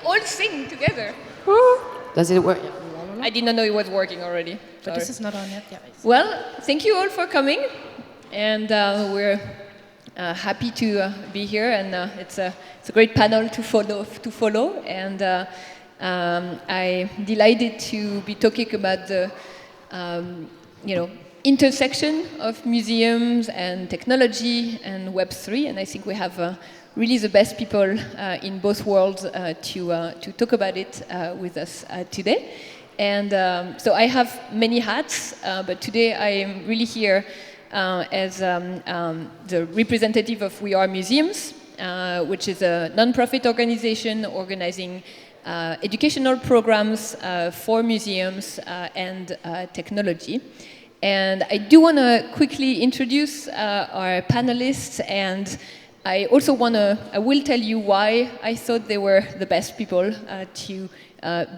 all sing together. Does it work? I did not know it was working already. But this is not on yet. Yeah. Well, thank you all for coming, and we're happy to be here, and it's a great panel to follow, and I'm delighted to be talking about the intersection of museums and technology and Web3, and I think we have really the best people in both worlds to talk about it with us today. And so I have many hats, but today I am really here as the representative of We Are Museums, which is a non-profit organization organizing educational programs for museums and technology. And I do want to quickly introduce our panelists, and I also I will tell you why I thought they were the best people to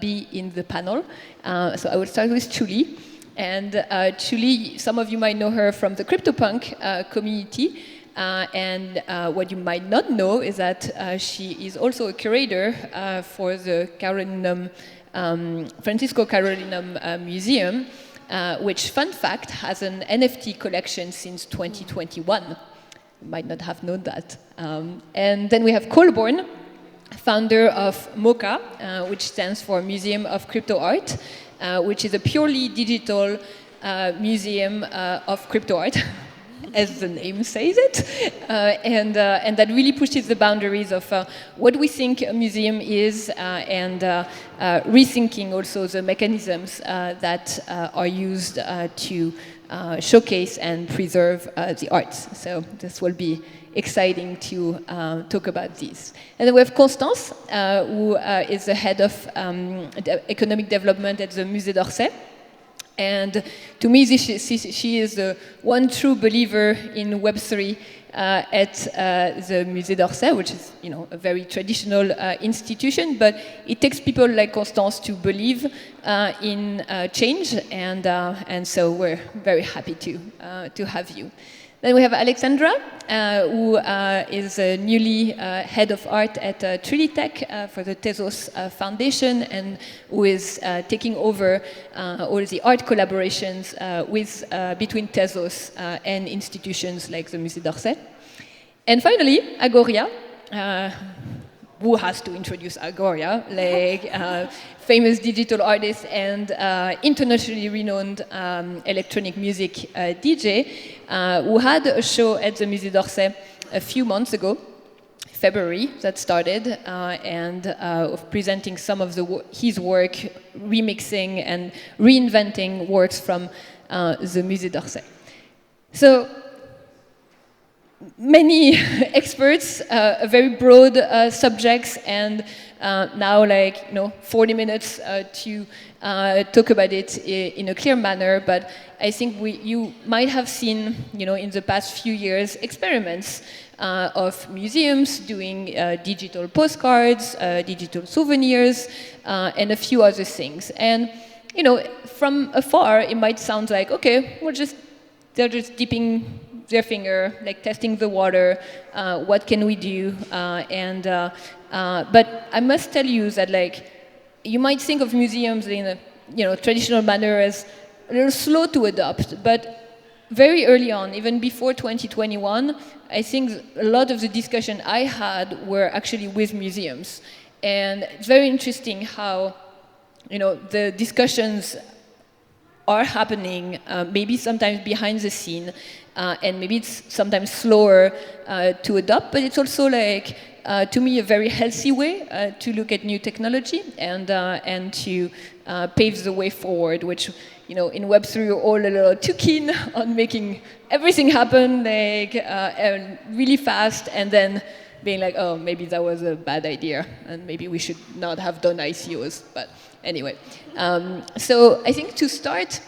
be in the panel. So I will start with Tschuuuly. And Tschuuuly, some of you might know her from the CryptoPunk community. And what you might not know is that she is also a curator for the Francisco Carolinum Museum, which, fun fact, has an NFT collection since 2021. You might not have known that. And then we have Colborn, founder of MoCA, which stands for Museum of Crypto Art, which is a purely digital museum of crypto art, as the name says it, and that really pushes the boundaries of what we think a museum is, and rethinking also the mechanisms that are used to showcase and preserve the arts. So this will be exciting to talk about this. And then we have Constance, who is the head of economic development at the Musée d'Orsay. And to me, she is the one true believer in Web3 at the Musée d'Orsay, which is, a very traditional institution, but it takes people like Constance to believe in change, and so we're very happy to have you. Then we have Aleksandra, who is newly head of art at Tschuuuly for the Tezos Foundation, and who is taking over all the art collaborations between Tezos and institutions like the Musée d'Orsay. And finally, Agoria. Who has to introduce Agoria, famous digital artist and internationally renowned electronic music DJ, who had a show at the Musée d'Orsay a few months ago, February, that started, and of presenting some of his work, remixing and reinventing works from the Musée d'Orsay. So, many experts, very broad subjects, and now 40 minutes to talk about it in a clear manner. But I think you might have seen, in the past few years, experiments of museums doing digital postcards, digital souvenirs, and a few other things. And from afar, it might sound like, okay, they're just dipping their finger, testing the water, what can we do? But I must tell you that you might think of museums in a traditional manner as a little slow to adopt, but very early on, even before 2021, I think a lot of the discussion I had were actually with museums. And it's very interesting how the discussions are happening, maybe sometimes behind the scene, and maybe it's sometimes slower to adopt, but it's also to me, a very healthy way to look at new technology and to pave the way forward, which, in Web3 we're all a little too keen on making everything happen really fast, and then being like, oh, maybe that was a bad idea, and maybe we should not have done ICOs, but anyway. So I think to start,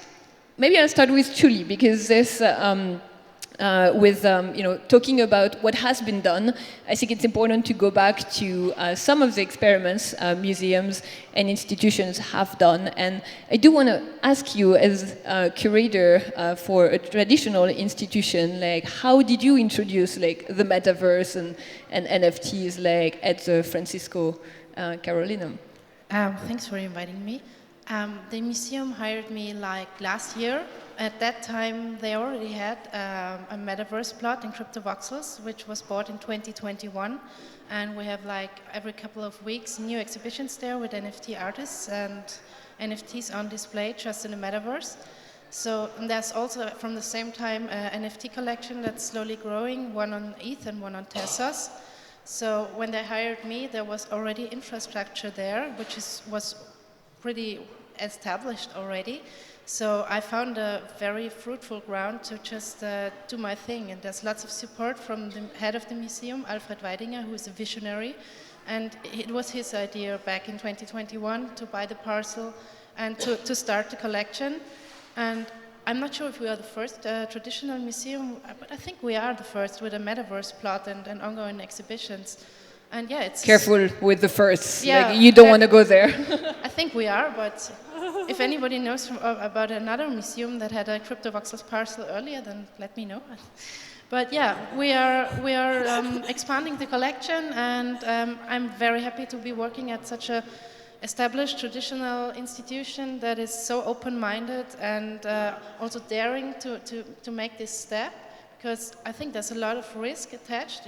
maybe I'll start with Tschuuuly, because there's with talking about what has been done. I think it's important to go back to some of the experiments museums and institutions have done. And I do want to ask you, as a curator for a traditional institution, like how did you introduce like the metaverse and NFTs like at the Francisco Carolinum? Thanks for inviting me. The museum hired me like last year. At that time, they already had a metaverse plot in CryptoVoxels, which was bought in 2021. And we have like every couple of weeks new exhibitions there with NFT artists and NFTs on display just in the metaverse. So there's also from the same time an NFT collection that's slowly growing, one on ETH and one on Tezos. So when they hired me, there was already infrastructure there, which was pretty established already. So I found a very fruitful ground to just do my thing. And there's lots of support from the head of the museum, Alfred Weidinger, who is a visionary. And it was his idea back in 2021 to buy the parcel and to start the collection. And I'm not sure if we are the first traditional museum, but I think we are the first with a metaverse plot and ongoing exhibitions. And yeah, it's... Careful with the first. Yeah, like, you don't want to go there. I think we are, but if anybody knows about another museum that had a CryptoVoxels parcel earlier, then let me know. But yeah, we are expanding the collection, and I'm very happy to be working at such a established traditional institution that is so open-minded and also daring to make this step, because I think there's a lot of risk attached.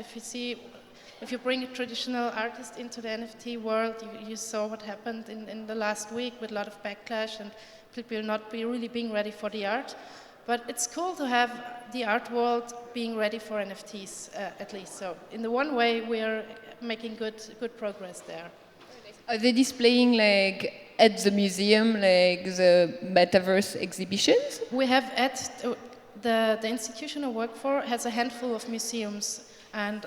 If you bring a traditional artist into the NFT world, you saw what happened in the last week with a lot of backlash and people not really being ready for the art. But it's cool to have the art world being ready for NFTs, at least. So in the one way, we're making good progress there. Are they displaying like at the museum, like the metaverse exhibitions? We have the institution I work for has a handful of museums. And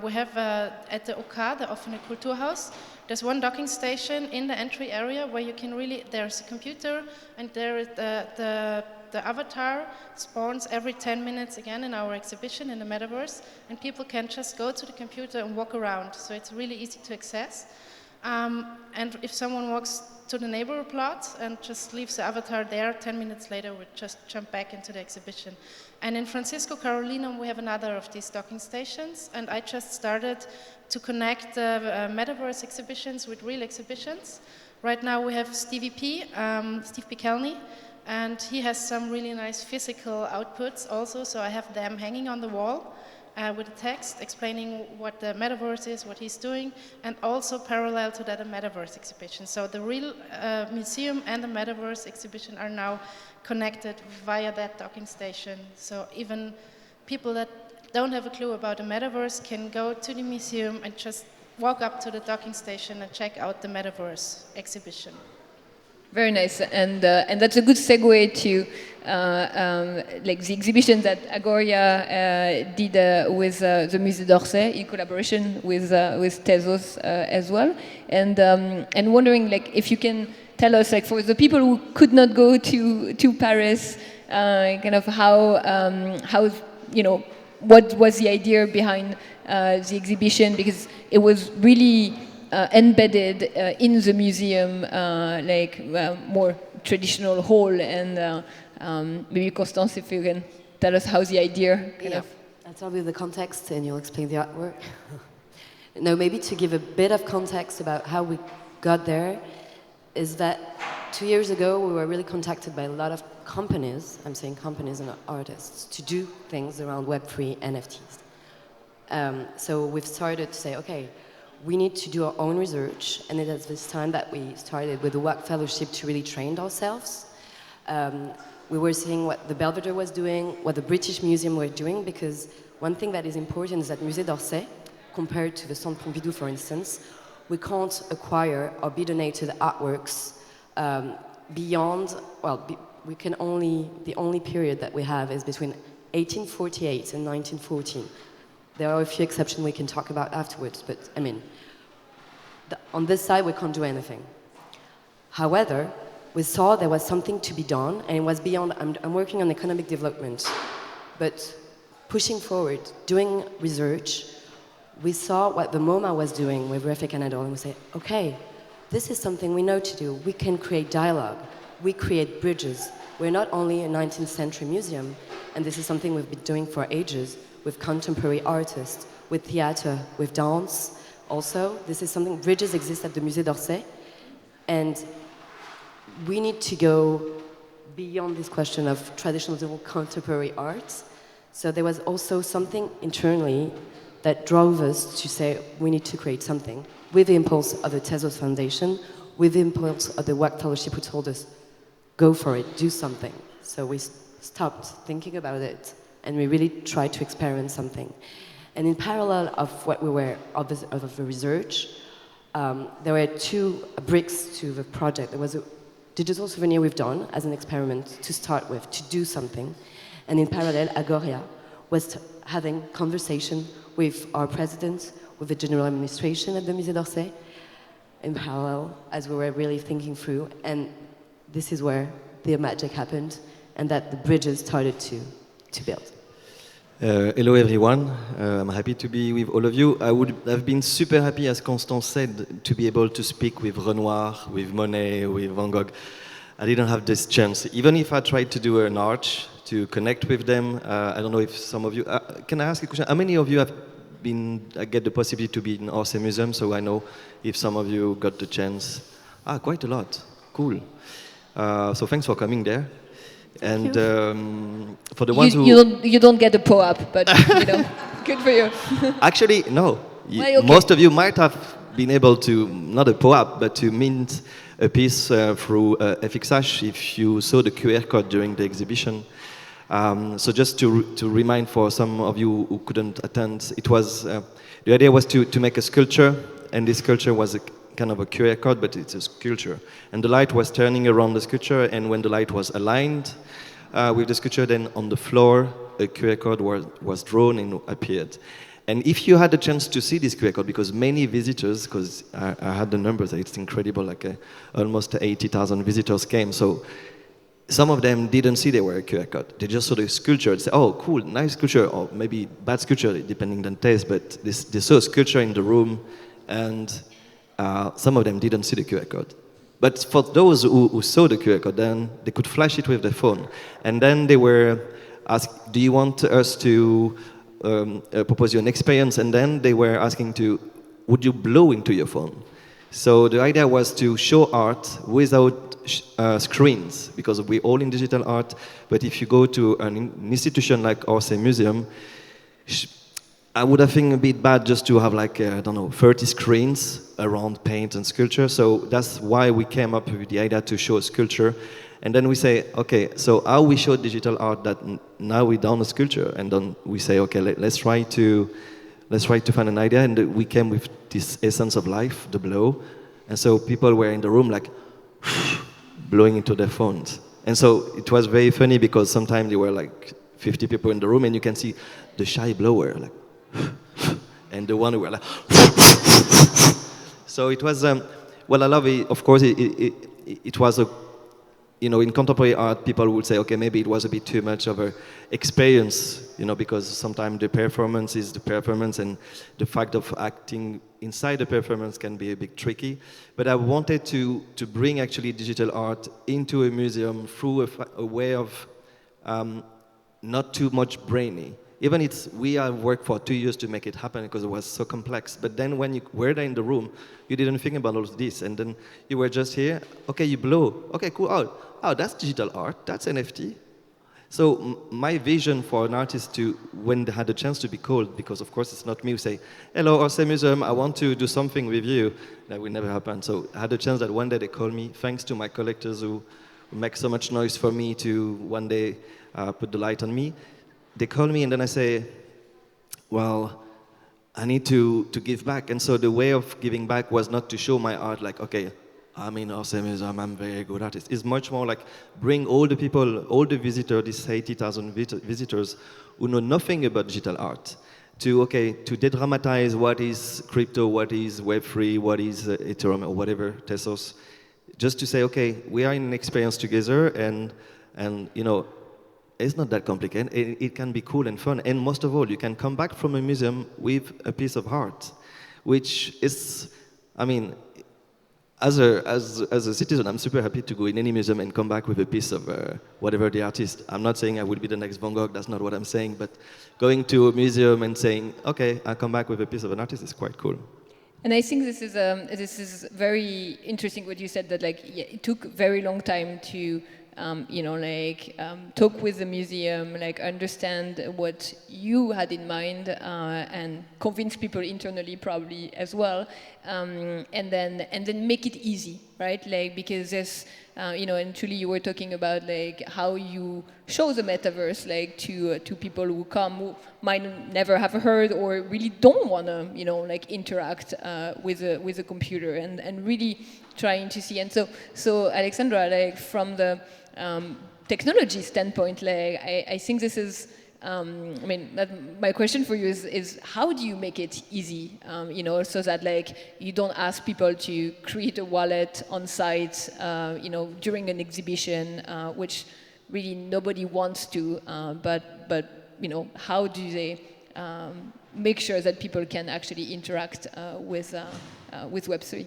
we have at the OK, the offene Kulturhaus, there's one docking station in the entry area where you can there's a computer and there is the avatar spawns every 10 minutes again in our exhibition in the metaverse, and people can just go to the computer and walk around. So it's really easy to access. And if someone walks to the neighbor plot and just leaves the avatar there, 10 minutes later we just jump back into the exhibition. And in Francisco Carolinum we have another of these docking stations, and I just started to connect the metaverse exhibitions with real exhibitions. Right now we have Steve Pikelny, and he has some really nice physical outputs also, so I have them hanging on the wall. With a text explaining what the metaverse is, what he's doing, and also parallel to that a metaverse exhibition. So the real museum and the metaverse exhibition are now connected via that docking station. So even people that don't have a clue about the metaverse can go to the museum and just walk up to the docking station and check out the metaverse exhibition. Very nice, and that's a good segue to like the exhibition that Agoria did with the Musée d'Orsay in collaboration with Tezos as well, and wondering like if you can tell us, like, for the people who could not go to Paris, kind of how what was the idea behind the exhibition, because it was really embedded in the museum, more traditional hall, and maybe Constance, if you can tell us how the idea kind of... I'll tell you the context and you'll explain the artwork. No, maybe to give a bit of context about how we got there, is that 2 years ago we were really contacted by a lot of companies, I'm saying companies and artists, to do things around Web3 NFTs. So we've started to say, okay, we need to do our own research, and it is this time that we started with the WAC Fellowship to really train ourselves. We were seeing what the Belvedere was doing, what the British Museum were doing, because one thing that is important is that Musée d'Orsay, compared to the Centre Pompidou, for instance, we can't acquire or be donated artworks beyond, we can only, the only period that we have is between 1848 and 1914. There are a few exceptions we can talk about afterwards, but I mean, on this side we can't do anything. However, we saw there was something to be done, and it was beyond, I'm working on economic development, but pushing forward, doing research, we saw what the MoMA was doing with Refik and Adol, and we said, okay, this is something we know to do. We can create dialogue. We create bridges. We're not only a 19th century museum, and this is something we've been doing for ages with contemporary artists, with theater, with dance. Also, this is something, bridges exist at the Musée d'Orsay, and we need to go beyond this question of traditional contemporary art. So there was also something internally that drove us to say we need to create something with the impulse of the Tezos Foundation, with the impulse of the WAC Fellowship who told us, go for it, do something. So we stopped thinking about it and we really tried to experiment something. And in parallel of what we were, of the research, there were two bricks to the project. There was a digital souvenir we've done as an experiment to start with, to do something. And in parallel, Agoria was having conversation with our president, with the general administration at the Musée d'Orsay, in parallel, as we were really thinking through. And this is where the magic happened, and that the bridges started to build. Hello everyone, I'm happy to be with all of you. I would have been super happy, as Constance said, to be able to speak with Renoir, with Monet, with Van Gogh. I didn't have this chance. Even if I tried to do an arch, to connect with them, I don't know if some of you, can I ask a question? How many of you have get the possibility to be in Orsay Museum, so I know if some of you got the chance? Quite a lot, cool. So thanks for coming there. And for the ones you don't get a POAP, but you know, good for you. Actually, no. Well, okay. Most of you might have been able to, not a POAP, but to mint a piece through FXH if you saw the QR code during the exhibition. So just to remind for some of you who couldn't attend, it was the idea was to make a sculpture, and this sculpture was a kind of a QR code, but it's a sculpture. And the light was turning around the sculpture, and when the light was aligned with the sculpture, then on the floor, a QR code was drawn and appeared. And if you had the chance to see this QR code, because many visitors, because I had the numbers, it's incredible, like almost 80,000 visitors came, so some of them didn't see they were a QR code. They just saw the sculpture and said, oh, cool, nice sculpture, or maybe bad sculpture, depending on taste, but they saw a sculpture in the room, and some of them didn't see the QR code. But for those who saw the QR code, then they could flash it with their phone. And then they were asked, do you want us to propose you an experience? And then they were asking would you blow into your phone? So the idea was to show art without screens, because we're all in digital art, but if you go to an institution like Orsay Museum, I would have think a bit bad just to have like, I don't know, 30 screens around paint and sculpture, so that's why we came up with the idea to show a sculpture, and then we say, okay, so how we show digital art that now we're done a sculpture, and then we say, okay, let's try to find an idea, and we came with this essence of life, the blow, and so people were in the room like blowing into their phones. And so it was very funny because sometimes there were like 50 people in the room and you can see the shy blower like and the one who were like so it was, well, I love it, of course, it was a, you know, in contemporary art, people would say, okay, maybe it was a bit too much of an experience, you know, because sometimes the performance is the performance and the fact of acting inside the performance can be a bit tricky. But I wanted to bring actually digital art into a museum through a way of not too much brainy. Even we have worked for 2 years to make it happen because it was so complex. But then when you were there in the room, you didn't think about all of this. And then you were just here, okay, you blow, okay, cool, oh, that's digital art, that's NFT. So my vision for an artist when they had a chance to be called, because of course it's not me who say, hello, Orsay Museum, I want to do something with you. That will never happen. So I had a chance that one day they call me, thanks to my collectors who make so much noise for me to one day put the light on me. They call me and then I say, well, I need to give back. And so the way of giving back was not to show my art like, okay, I'm in Orsay Museum, I'm a very good artist. It's much more like bring all the people, all the visitors, these 80,000 visitors who know nothing about digital art, to de-dramatize what is crypto, what is Web3, what is Ethereum or whatever, Tezos. Just to say, okay, we are in an experience together and you know, it's not that complicated. It can be cool and fun. And most of all, you can come back from a museum with a piece of art, which is, I mean, as a citizen, I'm super happy to go in any museum and come back with a piece of whatever the artist. I'm not saying I will be the next Van Gogh, that's not what I'm saying, but going to a museum and saying, okay, I'll come back with a piece of an artist is quite cool. And I think this is very interesting what you said, that like, yeah, it took very long time to talk with the museum, like understand what you had in mind, and convince people internally probably as well, and then make it easy, right? Like, because there's and truly you were talking about like how you show the metaverse like to people who come who might never have heard or really don't want to interact with a computer, and really trying to see. And so Aleksandra, like from the technology standpoint, like I think this is, my question for you is how do you make it easy, so that like you don't ask people to create a wallet on site, during an exhibition, which really nobody wants to, but how do they make sure that people can actually interact with Web3?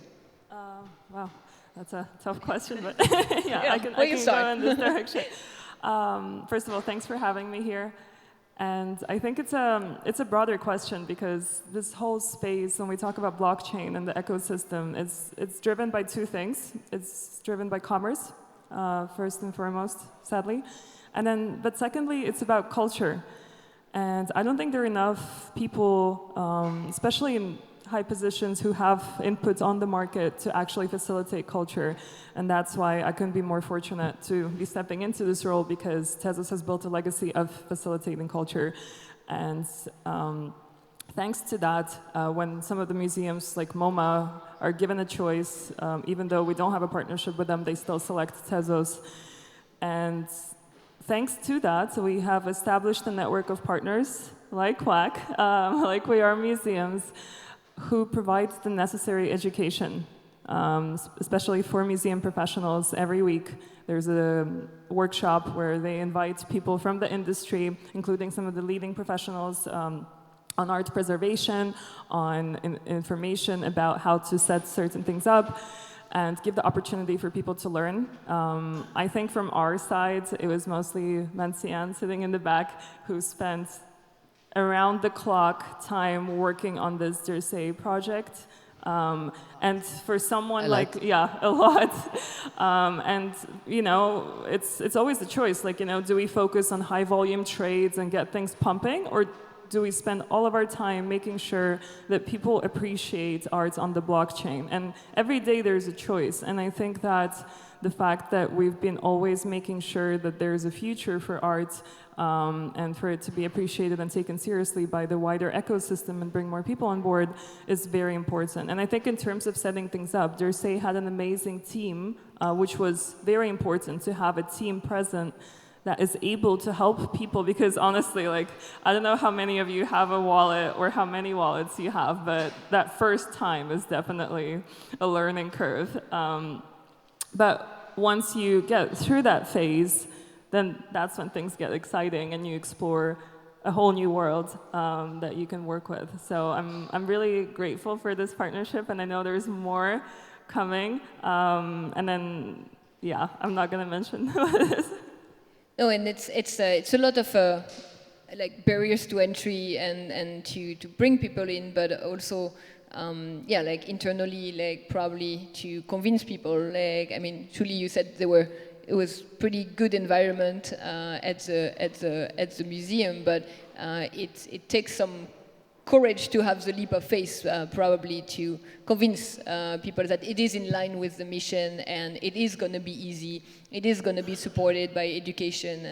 Wow. That's a tough question, but yeah, I can go in this direction. First of all, thanks for having me here. And I think it's a broader question, because this whole space, when we talk about blockchain and the ecosystem, it's driven by two things. It's driven by commerce, first and foremost, sadly. But secondly, it's about culture. And I don't think there are enough people, especially in high positions, who have input on the market to actually facilitate culture. And that's why I couldn't be more fortunate to be stepping into this role, because Tezos has built a legacy of facilitating culture. And thanks to that, when some of the museums like MoMA are given a choice, even though we don't have a partnership with them, they still select Tezos. And thanks to that, we have established a network of partners like WAC, like We Are Museums, who provides the necessary education, especially for museum professionals. Every week there's a workshop where they invite people from the industry, including some of the leading professionals, on art preservation, on information about how to set certain things up, and give the opportunity for people to learn. I think from our side, it was mostly Mancian sitting in the back who spent around the clock time working on this Jersey project. And for someone a lot. And it's always a choice, do we focus on high volume trades and get things pumping, or do we spend all of our time making sure that people appreciate art on the blockchain? And every day there's a choice. And I think that the fact that we've been always making sure that there's a future for art, and for it to be appreciated and taken seriously by the wider ecosystem and bring more people on board is very important. And I think in terms of setting things up, Jersey had an amazing team, which was very important to have a team present that is able to help people, because honestly, I don't know how many of you have a wallet or how many wallets you have, but that first time is definitely a learning curve. But once you get through that phase, then that's when things get exciting and you explore a whole new world that you can work with. So I'm really grateful for this partnership, and I know there's more coming. And then, yeah, I'm not going to mention what it is. No, and it's a lot of barriers to entry and to bring people in, but also internally, probably to convince people. Truly, you said it was pretty good environment at the museum, but it takes some courage to have the leap of faith, probably to convince people that it is in line with the mission and it is going to be easy, it is going to be supported by education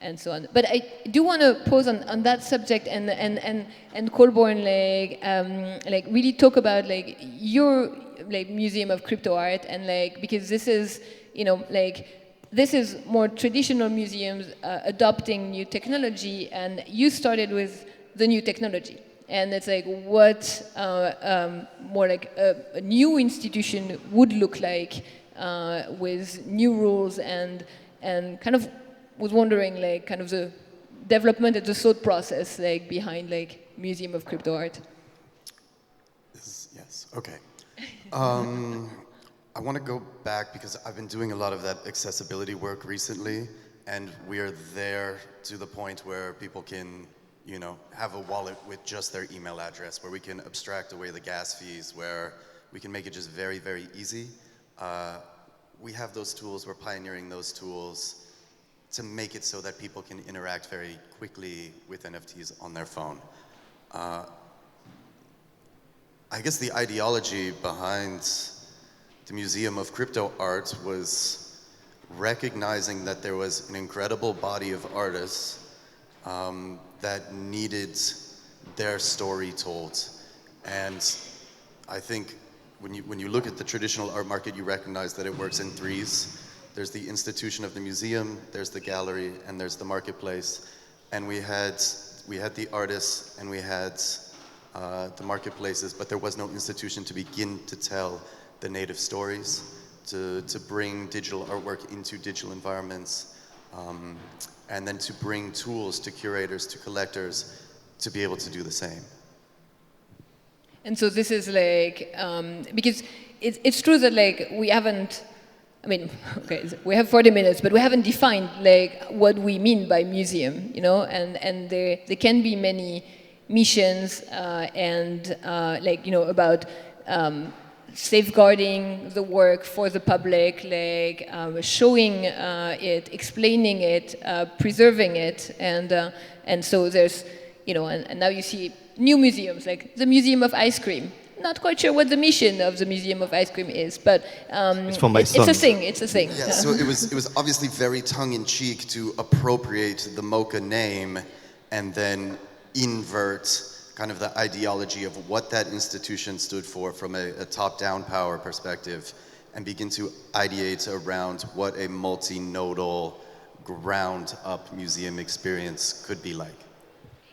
and so on. But I do want to pause on that subject and Colborn really talk about your museum of crypto art, and because this is this is more traditional museums adopting new technology, and you started with the new technology. And it's what more a new institution would look like with new rules and kind of was wondering, like, kind of the development and the thought process, like, behind, like, Museum of Crypto Art. Yes, okay. I want to go back because I've been doing a lot of that accessibility work recently, and we're there to the point where people can, you know, have a wallet with just their email address, where we can abstract away the gas fees, where we can make it just very, very easy. We have those tools, we're pioneering those tools to make it so that people can interact very quickly with NFTs on their phone. I guess the ideology behind the Museum of Crypto Art was recognizing that there was an incredible body of artists that needed their story told. And I think when you look at the traditional art market, you recognize that it works in threes. There's the institution of the museum, there's the gallery, and there's the marketplace. And we had the artists and we had the marketplaces, but there was no institution to begin to tell the native stories, to bring digital artwork into digital environments, and then to bring tools to curators, to collectors, to be able to do the same. And so this is like, because it's true that like we haven't, I mean, okay, we have 40 minutes, but we haven't defined like what we mean by museum, you know, and there can be many missions and like, you know, about safeguarding the work for the public, like showing it, explaining it, preserving it, and so there's, you know, and now you see new museums like the Museum of Ice Cream. Not quite sure what the mission of the Museum of Ice Cream is, but it's for my son. It's a thing. It's a thing. Yeah, so it was obviously very tongue-in-cheek to appropriate the Mocha name and then invert kind of the ideology of what that institution stood for from a top-down power perspective, and begin to ideate around what a multinodal, ground-up museum experience could be like.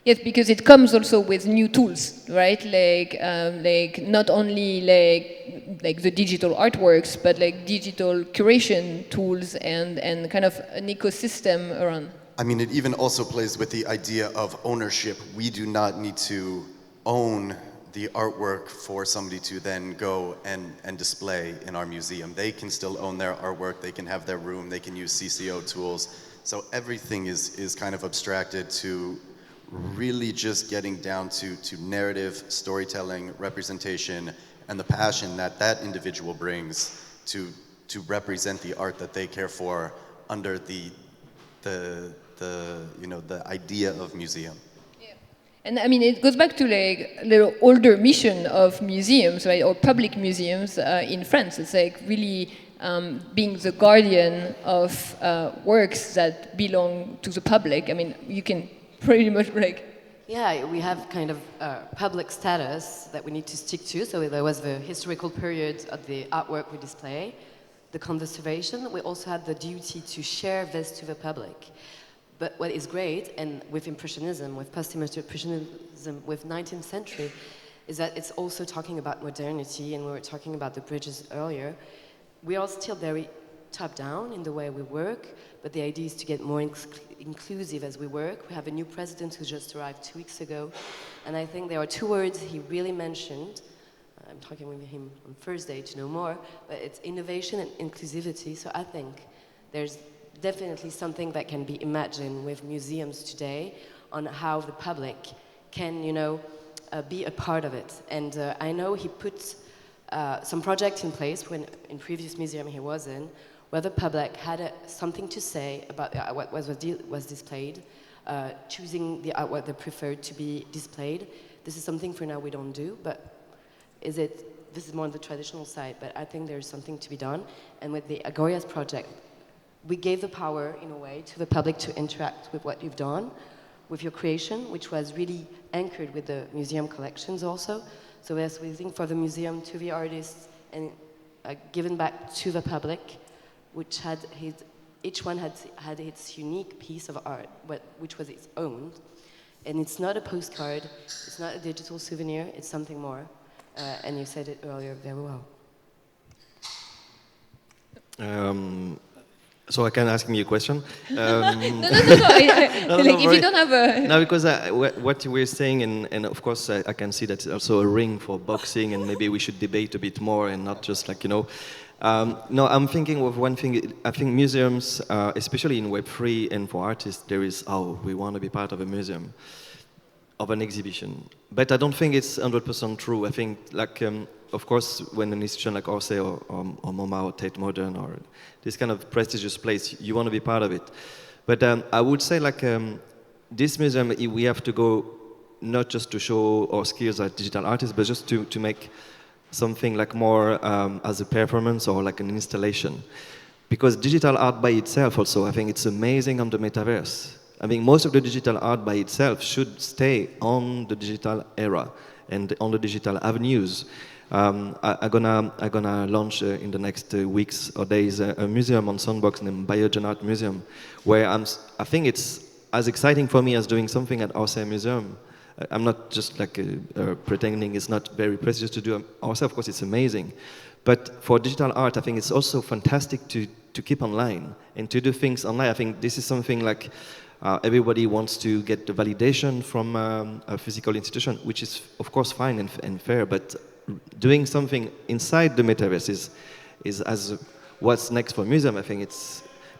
Yes, because it comes also with new tools, right? Like not only like the digital artworks, but like digital curation tools and kind of an ecosystem around. I mean, it even also plays with the idea of ownership. We do not need to own the artwork for somebody to then go and display in our museum. They can still own their artwork, they can have their room, they can use CCO tools. So everything is kind of abstracted to really just getting down to narrative, storytelling, representation, and the passion that that individual brings to represent the art that they care for under the you know, the idea of museum. Yeah. And I mean, it goes back to like a little older mission of museums, right, or public museums in France. It's like really being the guardian of works that belong to the public. I mean, you can pretty much like... Yeah, we have kind of public status that we need to stick to. So there was the historical period of the artwork we display, the conservation. We also had the duty to share this to the public. But what is great, and with Impressionism, with post-Impressionism, with 19th century, is that it's also talking about modernity, and we were talking about the bridges earlier. We are still very top-down in the way we work, but the idea is to get more inclusive as we work. We have a new president who just arrived 2 weeks ago, and I think there are two words he really mentioned. I'm talking with him on Thursday to know more, but it's innovation and inclusivity. So I think there's definitely something that can be imagined with museums today on how the public can, you know, be a part of it. And I know he put some projects in place when in previous museum he was in, where the public had something to say about what was displayed, choosing the artwork they preferred to be displayed. This is something for now we don't do, but this is more on the traditional side, but I think there's something to be done. And with the Agoria's project, we gave the power, in a way, to the public to interact with what you've done, with your creation, which was really anchored with the museum collections also. So as we think for the museum, to the artists, and given back to the public, which had each one had its unique piece of art, which was its own. And it's not a postcard, it's not a digital souvenir, it's something more. And you said it earlier very well. So I can ask me a question. No. No, Like, if sorry. you don't have a... No, because what you were saying, and of course I can see that it's also a ring for boxing, and maybe we should debate a bit more and not just like, you know. No, I'm thinking of one thing. I think museums, especially in Web3 and for artists, there is, oh, we want to be part of a museum, of an exhibition. But I don't think it's 100% true. I think, like, of course, when an institution like Orsay or MoMA or Tate Modern or this kind of prestigious place, you want to be part of it. But I would say, like, this museum, we have to go not just to show our skills as digital artists, but just to make something like more as a performance or like an installation. Because digital art by itself also, I think it's amazing on the metaverse. I mean, most of the digital art by itself should stay on the digital era and on the digital avenues. I'm gonna launch in the next weeks or days a museum on Sandbox named Biogen Art Museum, where I think it's as exciting for me as doing something at Orsay Museum. I'm not just like pretending it's not very prestigious to do Orsay. Of course, it's amazing. But for digital art, I think it's also fantastic to keep online and to do things online. I think this is something like everybody wants to get the validation from a physical institution, which is, of course, fine and fair, but doing something inside the metaverse is as what's next for museum. I think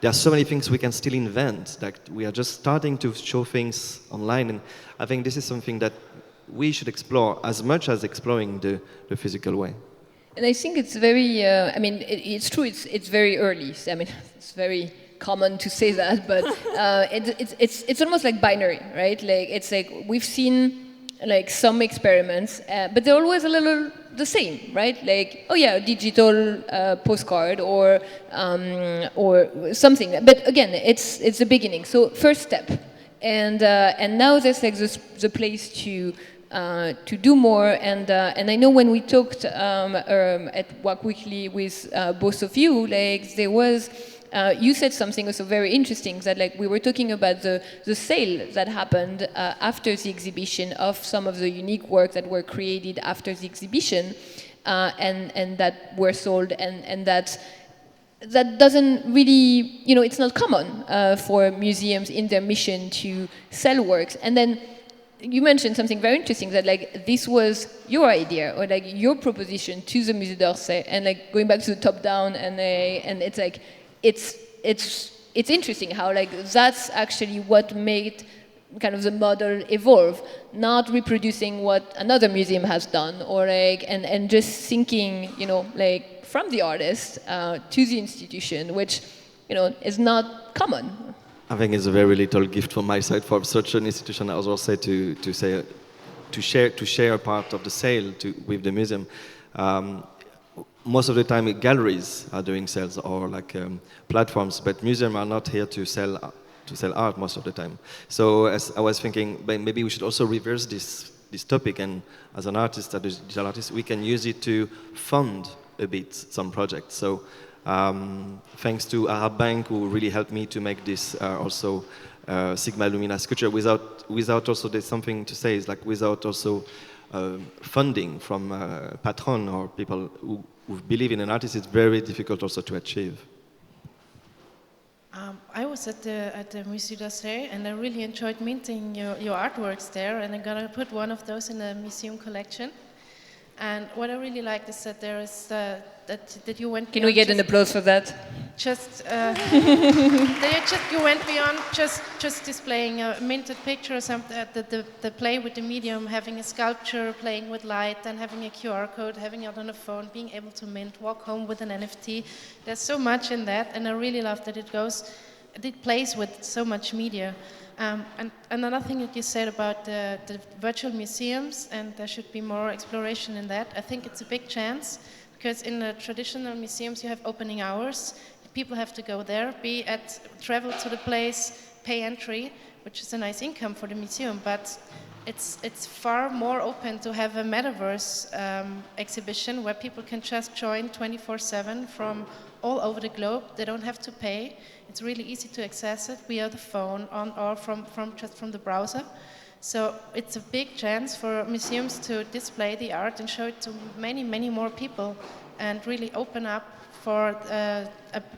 there are so many things we can still invent. Like, we are just starting to show things online, and I think this is something that we should explore as much as exploring the physical way. And I think it's very, I mean, it's true, it's very early. I mean, it's very common to say that, but it's almost like binary, right? Like, it's like we've seen like some experiments, but they're always a little the same, right? Like, oh yeah, a digital postcard or something. But again, it's the beginning. So first step, and now there's like the place to do more. And I know when we talked at Work Weekly with both of you, like there was. You said something also very interesting, that like we were talking about the sale that happened after the exhibition of some of the unique work that were created after the exhibition and that were sold, and that doesn't really, you know, it's not common for museums in their mission to sell works. And then you mentioned something very interesting, that like this was your idea or like your proposition to the Musée d'Orsay, and like going back to the top down, and it's like it's interesting how like that's actually what made kind of the model evolve, not reproducing what another museum has done, or like and just thinking, you know, like from the artist to the institution, which, you know, is not common. I think it's a very little gift from my side for such an institution as well, say to share a part of the sale with the museum. Most of the time, galleries are doing sales or like platforms, but museums are not here to sell art most of the time. So as I was thinking, maybe we should also reverse this topic, and as an artist, as a digital artist, we can use it to fund a bit some projects. So thanks to Arab Bank, who really helped me to make this also Sigma Lumina sculpture. Without also, there's something to say, is like without also funding from patron or people who believe in an artist, it's very difficult also to achieve. I was at the Musée d'Orsay, and I really enjoyed minting your artworks there, and I'm gonna put one of those in the museum collection. And what I really liked is that there is that you went. Can we get an applause for that? You went beyond just displaying a minted picture or something. The play with the medium, having a sculpture, playing with light, and having a QR code, having it on a phone, being able to mint, walk home with an NFT. There's so much in that, and I really love that it plays with so much media. And another thing that you said about the virtual museums, and there should be more exploration in that. I think it's a big chance, because in the traditional museums you have opening hours. People have to go there, travel to the place, pay entry, which is a nice income for the museum. But it's far more open to have a metaverse exhibition where people can just join 24/7 from all over the globe. They don't have to pay. It's really easy to access it via the phone or from the browser. So it's a big chance for museums to display the art and show it to many, many more people and really open up for a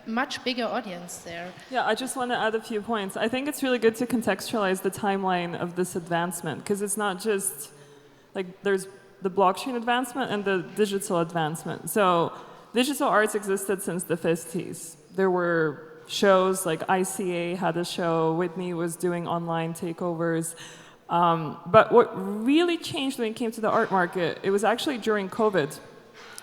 much bigger audience there. Yeah, I just want to add a few points. I think it's really good to contextualize the timeline of this advancement, because it's not just like there's the blockchain advancement and the digital advancement. So digital arts existed since the 50s. There were shows like ICA had a show, Whitney was doing online takeovers. But what really changed when it came to the art market, it was actually during COVID.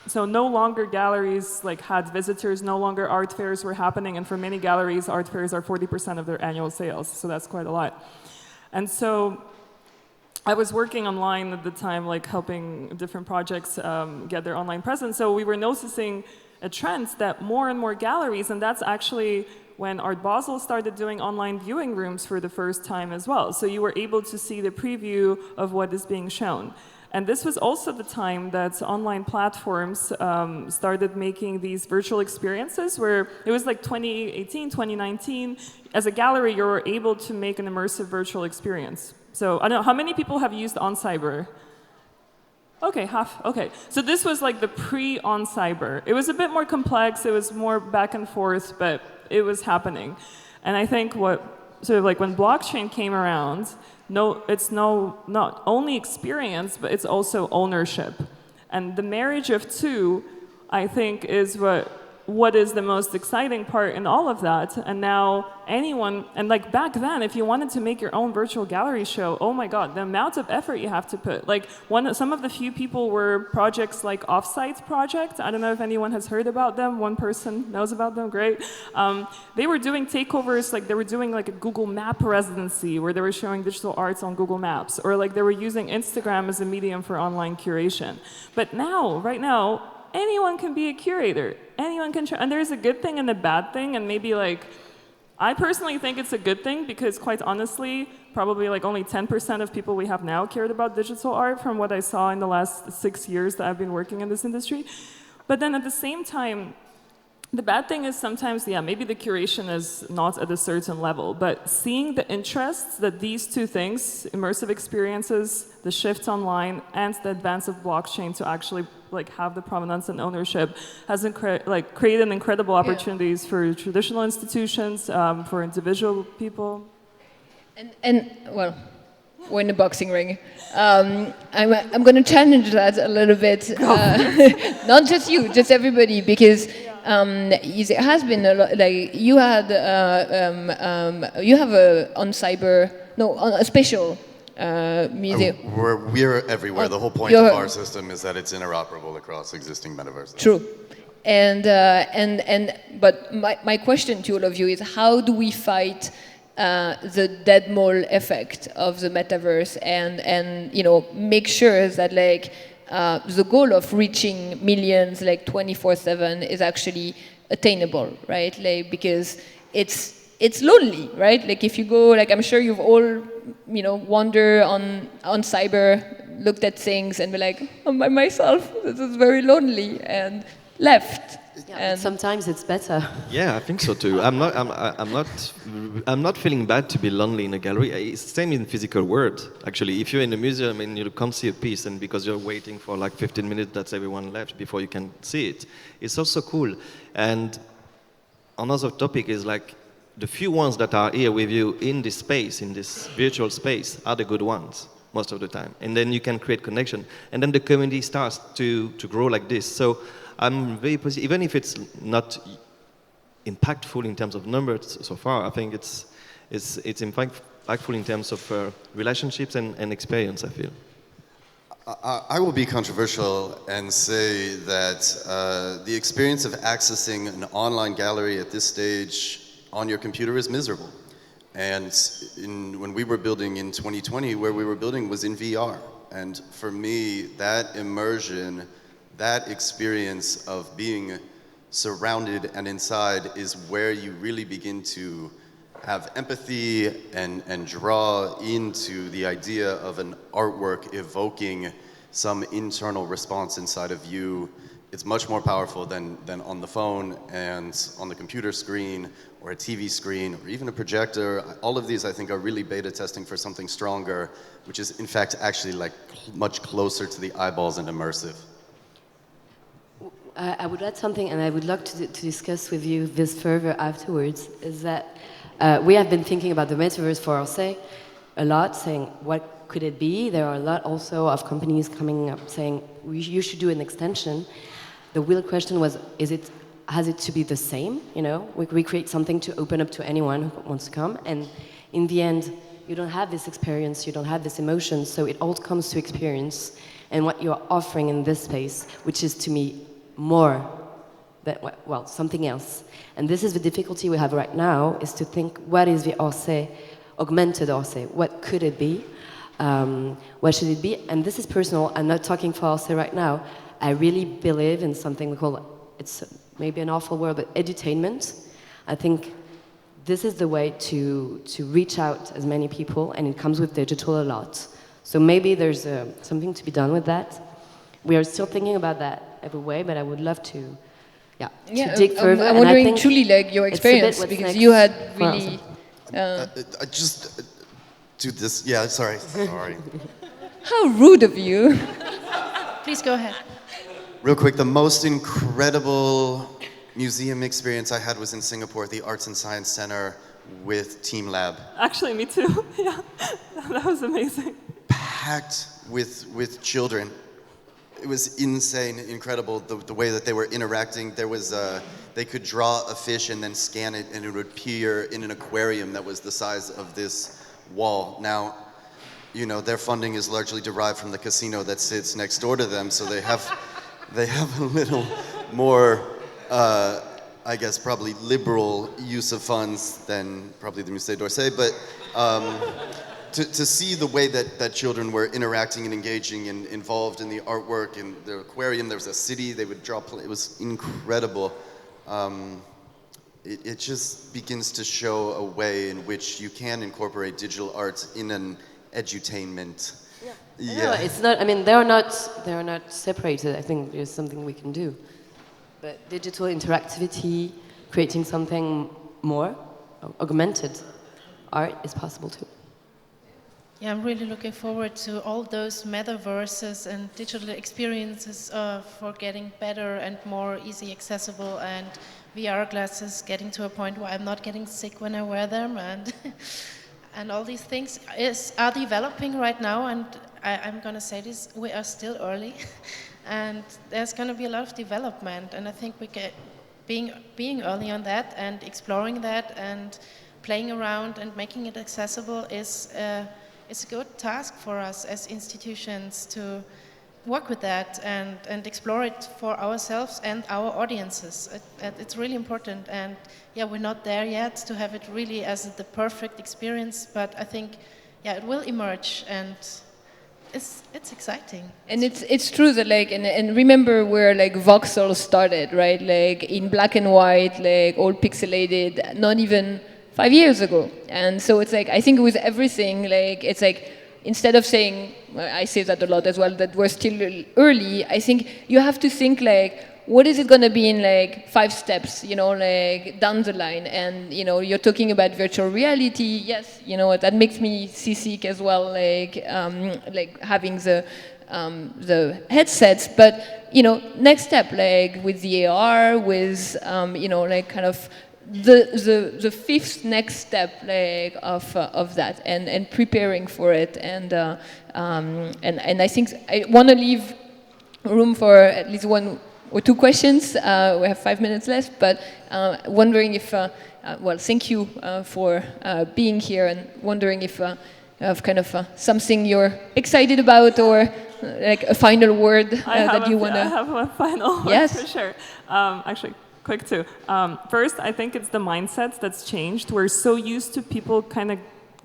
So no longer galleries like had visitors, no longer art fairs were happening, and for many galleries, art fairs are 40% of their annual sales, so that's quite a lot. And so I was working online at the time, like helping different projects get their online presence, so we were noticing a trend that more and more galleries, and that's actually when Art Basel started doing online viewing rooms for the first time as well. So you were able to see the preview of what is being shown. And this was also the time that online platforms started making these virtual experiences where it was like 2018, 2019. As a gallery, you were able to make an immersive virtual experience. So I don't know, how many people have used OnCyber? Okay, half, okay. So this was like the pre-OnCyber. It was a bit more complex, it was more back and forth, but it was happening. And I think what, sort of like when blockchain came around, it's not only experience, but it's also ownership. And the marriage of two, I think, is what is the most exciting part in all of that. And now anyone, and like back then, if you wanted to make your own virtual gallery show, oh my God, the amount of effort you have to put. Like some of the few people were projects like Offsite Project. I don't know if anyone has heard about them. One person knows about them, great. They were doing takeovers, like they were doing like a Google Map residency where they were showing digital arts on Google Maps, or like they were using Instagram as a medium for online curation. But now, right now, anyone can be a curator. Anyone can, and there's a good thing and a bad thing, and maybe like, I personally think it's a good thing because quite honestly, probably like only 10% of people we have now cared about digital art from what I saw in the last 6 years that I've been working in this industry. But then at the same time, the bad thing is sometimes, yeah, maybe the curation is not at a certain level, but seeing the interests that these two things, immersive experiences, the shift online, and the advance of blockchain to actually like have the provenance and ownership has created incredible opportunities for traditional institutions, for individual people. And well, we're in a boxing ring. I'm going to challenge that a little bit. Not just you, just everybody, because there has been a lot. Like you had, you have a special museum. We're everywhere. The whole point of our system is that it's interoperable across existing metaverses. True. But my question to all of you is, how do we fight the dead mole effect of the metaverse and make sure that like the goal of reaching millions like 24/7 is actually attainable, right? Like because it's lonely, right? Like if you go, like I'm sure you've all wander on cyber, looked at things and be like, I'm by myself. This is very lonely, and left. Yeah, and sometimes it's better. Yeah, I think so too. I'm not feeling bad to be lonely in a gallery. It's the same in physical world. Actually, if you're in a museum and you can't see a piece, and because you're waiting for like 15 minutes, that's everyone left before you can see it. It's also cool. And another topic is like the few ones that are here with you in this space, in this virtual space, are the good ones most of the time. And then you can create connection, and then the community starts to grow like this. So I'm very positive, even if it's not impactful in terms of numbers so far. I think it's impactful in terms of relationships and experience, I feel. I will be controversial and say that the experience of accessing an online gallery at this stage on your computer is miserable. And when we were building in 2020, where we were building was in VR. And for me, that immersion, that experience of being surrounded and inside is where you really begin to have empathy and draw into the idea of an artwork evoking some internal response inside of you it's much more powerful than on the phone and on the computer screen or a TV screen or even a projector. All of these I think are really beta testing for something stronger, which is in fact actually like much closer to the eyeballs and immersive. I would add something, and I would like to discuss with you this further afterwards, is that we have been thinking about the metaverse for Orsay a lot, saying what could it be? There are a lot also of companies coming up saying you should do an extension. The real question was, has it to be the same? You know, we create something to open up to anyone who wants to come, and in the end, you don't have this experience, you don't have this emotion, so it all comes to experience and what you're offering in this space, which is to me more than, well, something else. And this is the difficulty we have right now, is to think, what is the Orsay, augmented Orsay? What could it be? What should it be? And this is personal. I'm not talking for Orsay right now. I really believe in something we call, it's maybe an awful word, but edutainment. I think this is the way to reach out as many people, and it comes with digital a lot. So maybe there's something to be done with that. We are still thinking about that every way, but I would love to, to dig further. I'm wondering, Tschuuuly, like your experience, because you had really... I just do this, yeah, sorry. How rude of you. Please go ahead. Real quick, the most incredible museum experience I had was in Singapore at the Arts and Science Center with Team Lab. Actually, me too. Yeah, that was amazing. Packed with children. It was insane, incredible, the way that they were interacting. There was, they could draw a fish and then scan it, and it would appear in an aquarium that was the size of this wall. Now, you know, their funding is largely derived from the casino that sits next door to them, so they have a little more, I guess, probably liberal use of funds than probably the Musée d'Orsay, but to see the way that children were interacting and engaging and involved in the artwork and the aquarium, there was a city, they would draw, it was incredible. It just begins to show a way in which you can incorporate digital art in an edutainment. Yeah, it's not, I mean, they are not separated. I think there's something we can do. But digital interactivity, creating something more, augmented art is possible too. Yeah, I'm really looking forward to all those metaverses and digital experiences for getting better and more easy accessible, and VR glasses getting to a point where I'm not getting sick when I wear them, and and all these things are developing right now, and I'm going to say this, we are still early, and there's going to be a lot of development, and I think we get being early on that and exploring that and playing around and making it accessible is a good task for us as institutions to work with that and explore it for ourselves and our audiences. It's really important, and yeah, we're not there yet to have it really as the perfect experience, but I think, yeah, it will emerge, and it's exciting. And it's true that, like, and remember where, like, voxel started, right? Like, in black and white, like, all pixelated, not even 5 years ago. And so it's like, I think with everything, like, it's like, instead of saying, I say that a lot as well, that we're still early, I think you have to think, like, what is it going to be in, like, 5 steps, you know, like, down the line? And, you know, you're talking about virtual reality. Yes, you know, that makes me seasick as well, like having the headsets. But, you know, next step, like, with the AR, with, you know, like, kind of the fifth next step, like, of that, and preparing for it, and I think I want to leave room for at least one or two questions. We have 5 minutes left, but wondering if well, thank you for being here, and wondering if you have kind of something you're excited about, or like a final word that you want to. I have one final word for sure. Actually, quick too. First, I think it's the mindset that's changed. We're so used to people kind of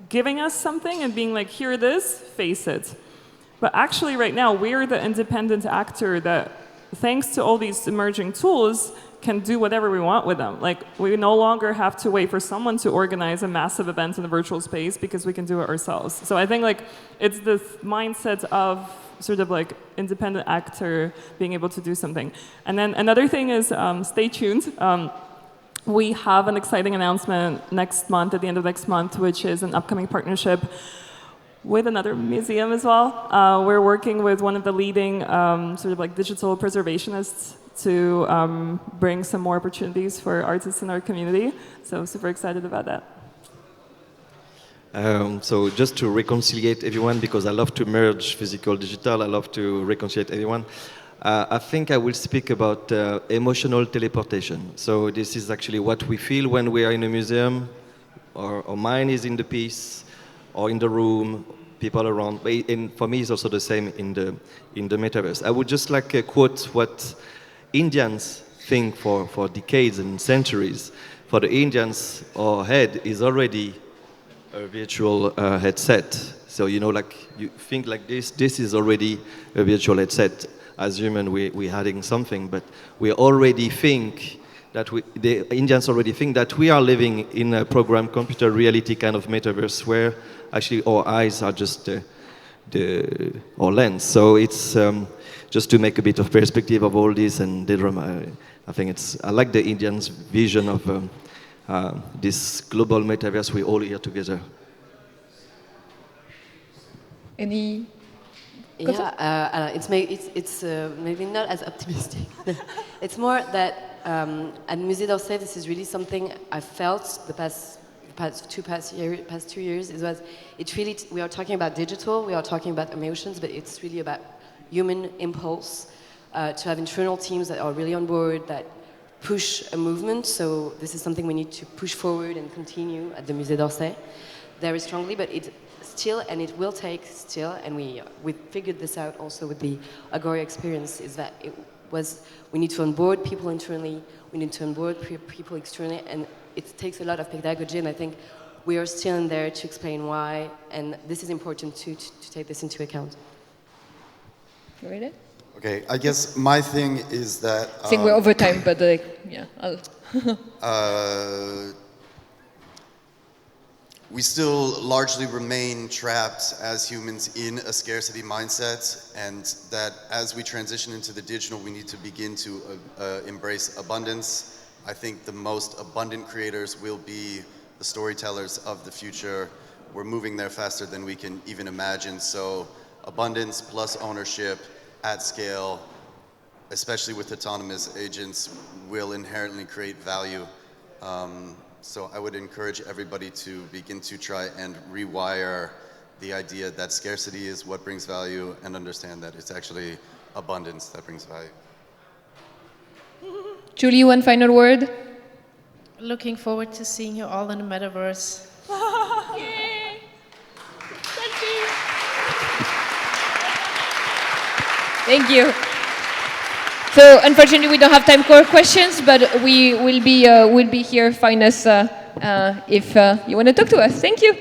giving us something and being like, here it is, face it. But actually right now, we're the independent actor that, thanks to all these emerging tools, can do whatever we want with them. Like, we no longer have to wait for someone to organize a massive event in the virtual space, because we can do it ourselves. So I think, like, it's this mindset of sort of like independent actor being able to do something. And then another thing is stay tuned. We have an exciting announcement next month, at the end of next month, which is an upcoming partnership with another museum as well. We're working with one of the leading sort of like digital preservationists to bring some more opportunities for artists in our community. So super excited about that. So just to reconciliate everyone, because I love to merge physical digital, I love to reconciliate everyone. I think I will speak about emotional teleportation. So this is actually what we feel when we are in a museum. Our mind is in the piece, or in the room, people around. And for me, it's also the same in the metaverse. I would just like to quote what Indians think for decades and centuries. For the Indians, our head is already a virtual headset. So, you know, like you think like this is already a virtual headset. As human, we're adding something, but we already think that the Indians already think that we are living in a programmed computer reality kind of metaverse where actually our eyes are just our lens. So it's just to make a bit of perspective of all this and the drama. I think I like the Indians' vision of this global metaverse we're all here together. Any? Yeah, it's maybe not as optimistic. It's more that at Musée d'Orsay, this is really something I felt the past 2 years. We are talking about digital, we are talking about emotions, but it's really about human impulse to have internal teams that are really on board, that push a movement. So this is something we need to push forward and continue at the Musée d'Orsay very strongly, but it will take still, and we figured this out also with the Agoria experience, is that we need to onboard people internally, we need to onboard people externally, and it takes a lot of pedagogy, and I think we are still in there to explain why, and this is important to take this into account. You read it? Okay, I guess my thing is that... I think we're over time, but yeah, we still largely remain trapped as humans in a scarcity mindset, and that as we transition into the digital, we need to begin to embrace abundance. I think the most abundant creators will be the storytellers of the future. We're moving there faster than we can even imagine. So abundance plus ownership at scale, especially with autonomous agents, will inherently create value. So I would encourage everybody to begin to try and rewire the idea that scarcity is what brings value, and understand that it's actually abundance that brings value. Tschuuuly, one final word? Looking forward to seeing you all in the metaverse. Yay! Thank you. So unfortunately, we don't have time for questions, but we will be here. Find us if you want to talk to us. Thank you.